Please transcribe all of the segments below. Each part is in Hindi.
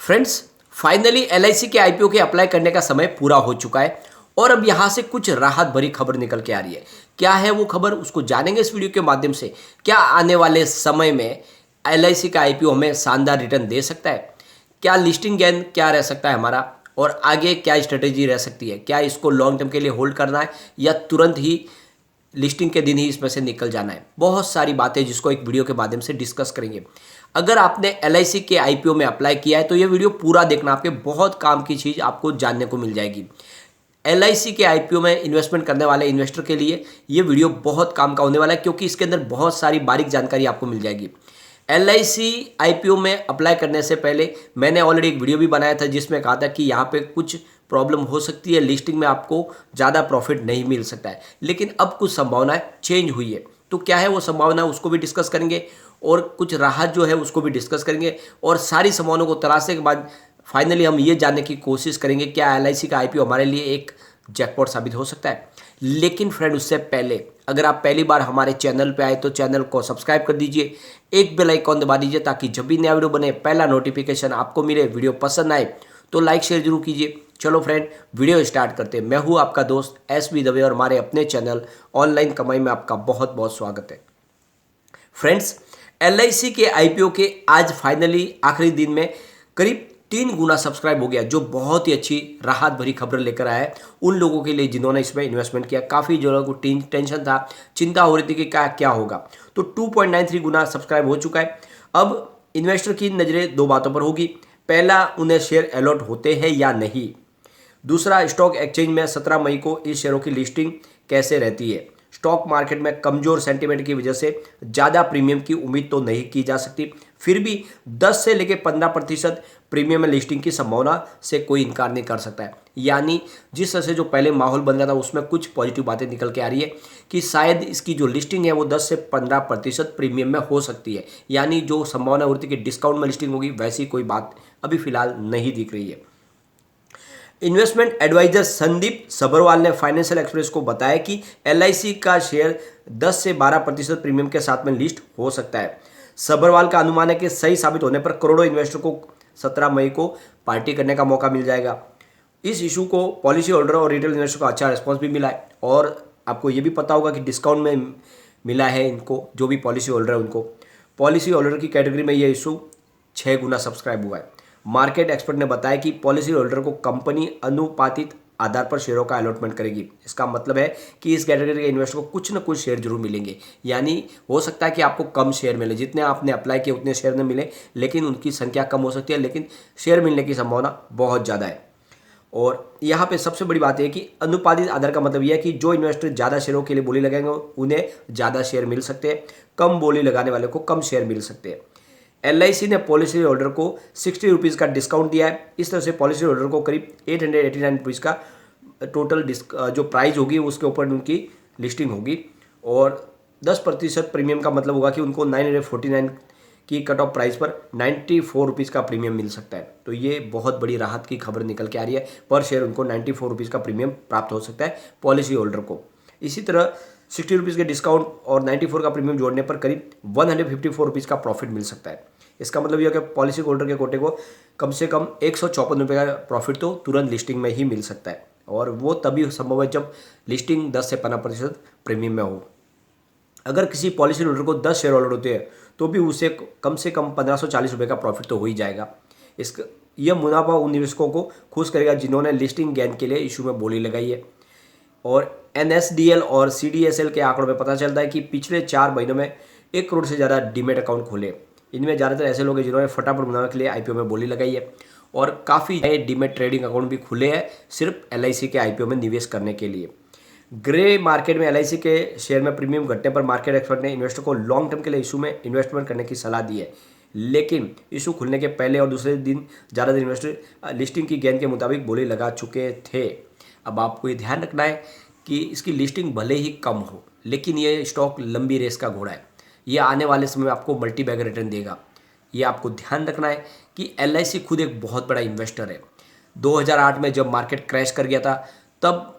फ्रेंड्स, फाइनली एलआईसी के आईपीओ के अप्लाई करने का समय पूरा हो चुका है और अब यहाँ से कुछ राहत भरी खबर निकल के आ रही है। क्या है वो खबर, उसको जानेंगे इस वीडियो के माध्यम से। क्या आने वाले समय में एलआईसी का आईपीओ हमें शानदार रिटर्न दे सकता है? क्या लिस्टिंग गेन क्या रह सकता है हमारा, और आगे क्या स्ट्रेटेजी रह सकती है? क्या इसको लॉन्ग टर्म के लिए होल्ड करना है या तुरंत ही लिस्टिंग के दिन ही इसमें से निकल जाना है? बहुत सारी बातें जिसको एक वीडियो के माध्यम से डिस्कस करेंगे। अगर आपने एलआईसी के आईपीओ में अप्लाई किया है तो ये वीडियो पूरा देखना, आपके बहुत काम की चीज़ आपको जानने को मिल जाएगी। एलआईसी के आईपीओ में इन्वेस्टमेंट करने वाले इन्वेस्टर के लिए ये वीडियो बहुत काम का होने वाला है, क्योंकि इसके अंदर बहुत सारी बारीक जानकारी आपको मिल जाएगी। एलआईसी आईपीओ में अप्लाई करने से पहले मैंने ऑलरेडी एक वीडियो भी बनाया था जिसमें कहा था कि यहाँ पे कुछ प्रॉब्लम हो सकती है, लिस्टिंग में आपको ज़्यादा प्रॉफिट नहीं मिल सकता है, लेकिन अब कुछ संभावनाएं चेंज हुई है। तो क्या है वो संभावना, उसको भी डिस्कस करेंगे और कुछ राहत जो है उसको भी डिस्कस करेंगे, और सारी संभावनाओं को तलाशने के बाद फाइनली हम ये जानने की कोशिश करेंगे क्या एलआईसी का आईपीओ हमारे लिए एक जैकपॉट साबित हो सकता है। लेकिन फ्रेंड, उससे पहले अगर आप पहली बार हमारे चैनल पे आए तो चैनल को सब्सक्राइब कर दीजिए, एक बेल आइकॉन दबा दीजिए ताकि जब भी नया वीडियो बने पहला नोटिफिकेशन आपको मिले। वीडियो पसंद आए तो लाइक शेयर जरूर कीजिए। चलो फ्रेंड, वीडियो स्टार्ट करते हैं। मैं हूँ आपका दोस्त एसबी दवे और हमारे अपने चैनल ऑनलाइन कमाई में आपका बहुत बहुत स्वागत है। फ्रेंड्स, एलआईसी के आईपीओ के आज फाइनली आखिरी दिन में करीब 3 गुना सब्सक्राइब हो गया, जो बहुत ही अच्छी राहत भरी खबर लेकर आया है उन लोगों के लिए जिन्होंने इसमें इन्वेस्टमेंट किया। काफ़ी जो लोगों को टेंशन था, चिंता हो रही थी कि क्या होगा, तो 2.93 गुना सब्सक्राइब हो चुका है। अब इन्वेस्टर की नज़रें दो बातों पर होगी। पहला, उन्हें शेयर अलॉट होते हैं या नहीं। दूसरा, स्टॉक एक्सचेंज में 17 मई को इस शेयरों की लिस्टिंग कैसे रहती है। स्टॉक मार्केट में कमजोर सेंटीमेंट की वजह से ज़्यादा प्रीमियम की उम्मीद तो नहीं की जा सकती, फिर भी 10 से लेकर 15% प्रीमियम में लिस्टिंग की संभावना से कोई इनकार नहीं कर सकता है। यानी जिस तरह से जो पहले माहौल बन रहा था उसमें कुछ पॉजिटिव बातें निकल के आ रही है कि शायद इसकी जो लिस्टिंग है वो 10 से 15% प्रीमियम में हो सकती है। यानी जो संभावना होती है कि डिस्काउंट में लिस्टिंग होगी, वैसी कोई बात अभी फिलहाल नहीं दिख रही है। इन्वेस्टमेंट एडवाइजर संदीप सबरवाल ने फाइनेंशियल एक्सप्रेस को बताया कि एलआईसी का शेयर 10 से 12% प्रीमियम के साथ में लिस्ट हो सकता है। सबरवाल का अनुमान है कि सही साबित होने पर करोड़ों इन्वेस्टर को 17 मई को पार्टी करने का मौका मिल जाएगा। इस इशू को पॉलिसी होल्डर और रिटेल इन्वेस्टर को अच्छा रिस्पॉन्स भी मिला है, और आपको ये भी पता होगा कि डिस्काउंट में मिला है इनको, जो भी पॉलिसी होल्डर है उनको। पॉलिसी होल्डर की कैटेगरी में ये इशू 6 गुना सब्सक्राइब हुआ है। मार्केट एक्सपर्ट ने बताया कि पॉलिसी होल्डर को कंपनी अनुपातिक आधार पर शेयरों का अलॉटमेंट करेगी। इसका मतलब है कि इस कैटेगरी के इन्वेस्टर को कुछ न कुछ शेयर जरूर मिलेंगे। यानी हो सकता है कि आपको कम शेयर मिले, जितने आपने अप्लाई किए उतने शेयर न मिले, लेकिन उनकी संख्या कम हो सकती है, लेकिन शेयर मिलने की संभावना बहुत ज़्यादा है। और यहाँ पे सबसे बड़ी बात यह कि अनुपातिक आधार का मतलब यह है कि जो इन्वेस्टर ज़्यादा शेयरों के लिए बोली लगाएंगे उन्हें ज़्यादा शेयर मिल सकते हैं, कम बोली लगाने वाले को कम शेयर मिल सकते हैं। एलआईसी ने पॉलिसी होल्डर को 60 रुपीज़ का डिस्काउंट दिया है। इस तरह से पॉलिसी होल्डर को करीब 889 रुपीज़ का टोटल जो प्राइस होगी उसके ऊपर उनकी लिस्टिंग होगी, और 10% प्रीमियम का मतलब होगा कि उनको 949 की कट ऑफ प्राइस पर 94 रुपीज़ का प्रीमियम मिल सकता है। तो ये बहुत बड़ी राहत की खबर निकल के आ रही है। पर शेयर उनको 94 रुपीज़ का प्रीमियम प्राप्त हो सकता है पॉलिसी होल्डर को। इसी तरह 60 रुपीज़ के डिस्काउंट और 94 का प्रीमियम जोड़ने पर करीब 154 रुपीज़ का प्रॉफिट मिल सकता है। इसका मतलब यह है कि पॉलिसी होल्डर के कोटे को कम से कम 154 रुपये का प्रॉफिट तो तुरंत लिस्टिंग में ही मिल सकता है, और वो तभी संभव है जब लिस्टिंग 10 से 15% प्रीमियम में हो। अगर किसी पॉलिसी होल्डर को 10 शेयर होल्डर होते हैं तो भी उसे कम से कम 1540 रुपये का प्रॉफिट तो हो ही जाएगा। इसका यह मुनाफा उन निवेशकों को खुश करेगा जिन्होंने लिस्टिंग गेन के लिए इशू में बोली लगाई है। और एनएसडीएल और सीडीएसएल के आंकड़ों में पता चलता है कि पिछले 4 महीनों में 1 करोड़ से ज़्यादा डीमेट अकाउंट खोले। इनमें ज़्यादातर ऐसे लोग हैं जिन्होंने फटाफट मुनाफे के लिए आईपीओ में बोली लगाई है, और काफ़ी नए डीमेट ट्रेडिंग अकाउंट भी खुले हैं सिर्फ एलआईसी के आईपीओ में निवेश करने के लिए। ग्रे मार्केट में एलआईसी के शेयर में प्रीमियम घटने पर मार्केट एक्सपर्ट ने इन्वेस्टर को लॉन्ग टर्म के लिए इशू में इन्वेस्टमेंट करने की सलाह दी है, लेकिन इशू खुलने के पहले और दूसरे दिन ज़्यादातर इन्वेस्टर लिस्टिंग की गेन के मुताबिक बोली लगा चुके थे। अब आपको ये ध्यान रखना है कि इसकी लिस्टिंग भले ही कम हो, लेकिन ये स्टॉक लंबी रेस का घोड़ा है। ये आने वाले समय में आपको मल्टी बैग रिटर्न देगा। ये आपको ध्यान रखना है कि एलआईसी खुद एक बहुत बड़ा इन्वेस्टर है। 2008 में जब मार्केट क्रैश कर गया था तब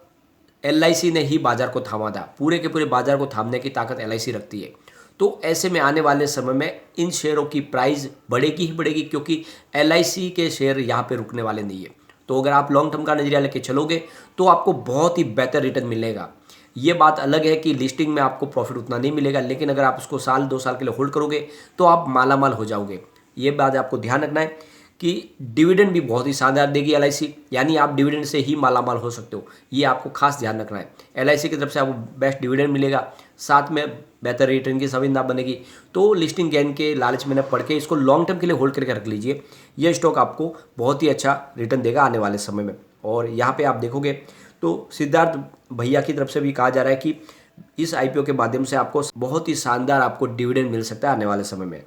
एलआईसी ने ही बाजार को थामा था। पूरे के पूरे बाजार को थामने की ताकत एलआईसी रखती है। तो ऐसे में आने वाले समय में इन शेयरों की प्राइस बढ़ेगी ही बढ़ेगी, क्योंकि LIC के शेयर यहाँ पे रुकने वाले नहीं है। तो अगर आप लॉन्ग टर्म का नजरिया लेके चलोगे तो आपको बहुत ही बेहतर रिटर्न मिलेगा। ये बात अलग है कि लिस्टिंग में आपको प्रॉफिट उतना नहीं मिलेगा, लेकिन अगर आप उसको साल 2 साल के लिए होल्ड करोगे तो आप मालामाल हो जाओगे। ये बात आपको ध्यान रखना है कि डिविडेंड भी बहुत ही शानदार देगी LIC, यानी आप डिविडेंड से ही मालामाल हो सकते हो। ये आपको खास ध्यान रखना है। LIC की तरफ से आपको बेस्ट डिविडेंड मिलेगा, साथ में बेहतर रिटर्न की संभावना बनेगी। तो लिस्टिंग गेन के लालच में न पड़ के इसको लॉन्ग टर्म के लिए होल्ड करके रख लीजिए। ये स्टॉक आपको बहुत ही अच्छा रिटर्न देगा आने वाले समय में। और यहाँ पे आप देखोगे तो सिद्धार्थ भैया की तरफ से भी कहा जा रहा है कि इस IPO के माध्यम से आपको बहुत ही शानदार आपको डिविडेंड मिल सकता है आने वाले समय में।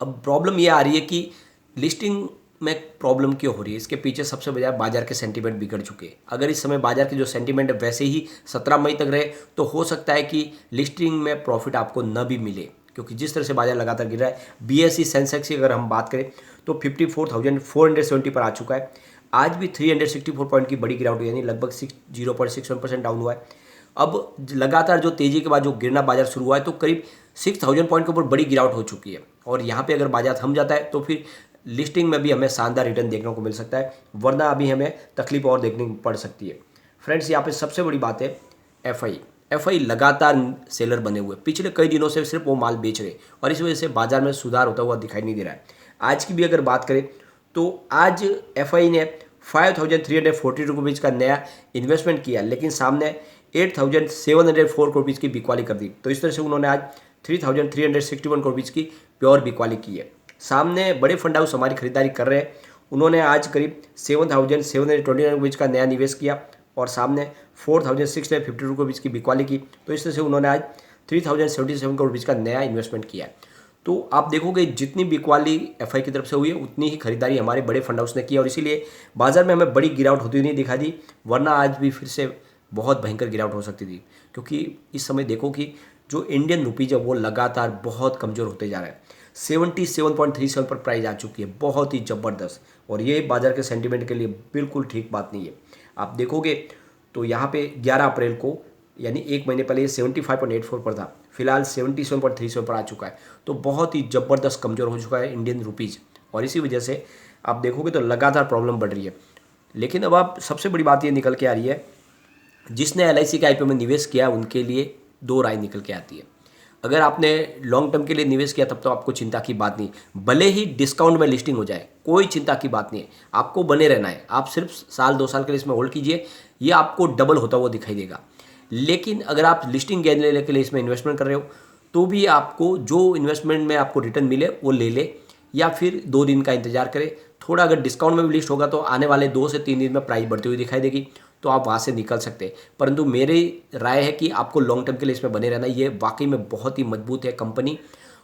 अब प्रॉब्लम ये आ रही है कि लिस्टिंग में प्रॉब्लम क्यों हो रही है, इसके पीछे सबसे बड़ा बाजार के सेंटीमेंट बिगड़ चुके हैं। अगर इस समय बाजार के जो सेंटीमेंट वैसे ही 17 मई तक रहे तो हो सकता है कि लिस्टिंग में प्रॉफिट आपको न भी मिले, क्योंकि जिस तरह से बाजार लगातार गिर रहा है। BSE सेंसेक्स की अगर हम बात करें तो 54,470 पर आ चुका है। आज भी 364 पॉइंट की बड़ी गिरावट हुई, यानी लगभग 0.61% डाउन हुआ है। अब लगातार जो तेजी के बाद जो गिरना बाजार शुरू हुआ है तो करीब 6,000 पॉइंट के ऊपर बड़ी गिरावट हो चुकी है। और यहाँ पे अगर बाजार थम जाता है तो फिर लिस्टिंग में भी हमें शानदार रिटर्न देखने को मिल सकता है, वरना अभी हमें तकलीफ और देखनी पड़ सकती है। फ्रेंड्स, यहाँ पे सबसे बड़ी बात है FI लगातार सेलर बने हुए, पिछले कई दिनों से सिर्फ वो माल बेच रहे और इस वजह से बाजार में सुधार होता हुआ दिखाई नहीं दे रहा है। आज की भी अगर बात करें तो आज FI ने 5,340 रुपीज़ का नया इन्वेस्टमेंट किया, लेकिन सामने 8,704 करोड़ रुपीज़ की बिकवाली कर दी। तो इस तरह से उन्होंने आज 3,361 करोड़ रुपीज़ की प्योर बिकवाली की है। सामने बड़े फंड हाउस हमारी खरीदारी कर रहे हैं, उन्होंने आज करीब 7,729 रुपीज़ का नया निवेश किया और सामने 4,650 रुपीज़ की बिकवाली की। तो इस तरह से उन्होंने आज 3,077 करोड़ रुपीज़ का नया इन्वेस्टमेंट किया है। तो आप देखोगे जितनी बिकवाली FI की तरफ से हुई है उतनी ही खरीदारी हमारे बड़े फंड हाउस ने की, और इसीलिए बाजार में हमें बड़ी गिरावट होती हुई नहीं दिखा दी, वरना आज भी फिर से बहुत भयंकर गिरावट हो सकती थी। क्योंकि इस समय देखो कि जो इंडियन रुपीज़ है वो लगातार बहुत कमज़ोर होते जा रहा है। 77.37 पर प्राइस आ चुकी है, बहुत ही ज़बरदस्त, और ये बाजार के सेंटीमेंट के लिए बिल्कुल ठीक बात नहीं है। आप देखोगे तो यहाँ पे 11 अप्रैल को, यानी एक महीने पहले ये 75.84 पर था, फिलहाल 77.37 पर आ चुका है। तो बहुत ही ज़बरदस्त कमज़ोर हो चुका है इंडियन रुपीज़, और इसी वजह से आप देखोगे तो लगातार प्रॉब्लम बढ़ रही है। लेकिन अब आप सबसे बड़ी बात ये निकल के आ रही है, जिसने LIC के IPO में निवेश किया उनके लिए 2 राय निकल के आती है। अगर आपने लॉन्ग टर्म के लिए निवेश किया तब तो आपको चिंता की बात नहीं, भले ही डिस्काउंट में लिस्टिंग हो जाए कोई चिंता की बात नहीं है, आपको बने रहना है। आप सिर्फ साल 2 साल के लिए इसमें होल्ड कीजिए, ये आपको डबल होता हुआ दिखाई देगा। लेकिन अगर आप लिस्टिंग गेन लेने के लिए इसमें इन्वेस्टमेंट कर रहे हो तो भी आपको जो इन्वेस्टमेंट में आपको रिटर्न मिले वो ले ले, या फिर 2 दिन का इंतजार करें। थोड़ा अगर डिस्काउंट में भी लिस्ट होगा तो आने वाले 2 से 3 दिन में प्राइस बढ़ती हुई दिखाई देगी, तो आप वहाँ से निकल सकते हैं। परंतु मेरी राय है कि आपको लॉन्ग टर्म के लिए इसमें बने रहना। ये वाकई में बहुत ही मजबूत है कंपनी,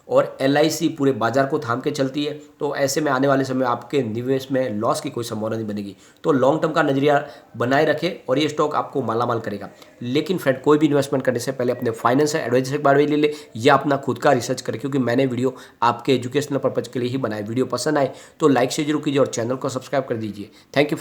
और LIC पूरे बाजार को थाम के चलती है। तो ऐसे में आने वाले समय में आपके निवेश में लॉस की कोई संभावना नहीं बनेगी। तो लॉन्ग टर्म का नजरिया बनाए रखें और ये स्टॉक आपको मालामाल करेगा। लेकिन फ्रेंड, कोई भी इन्वेस्टमेंट करने से पहले अपने फाइनेंशियल एडवाइजर के बारे में ले ले या अपना खुद का रिसर्च करें, क्योंकि मैंने वीडियो आपके एजुकेशनल पर्पज के लिए ही बनाए। वीडियो पसंद आए तो लाइक से जरूर कीजिए और चैनल को सब्सक्राइब कर दीजिए। Thank you.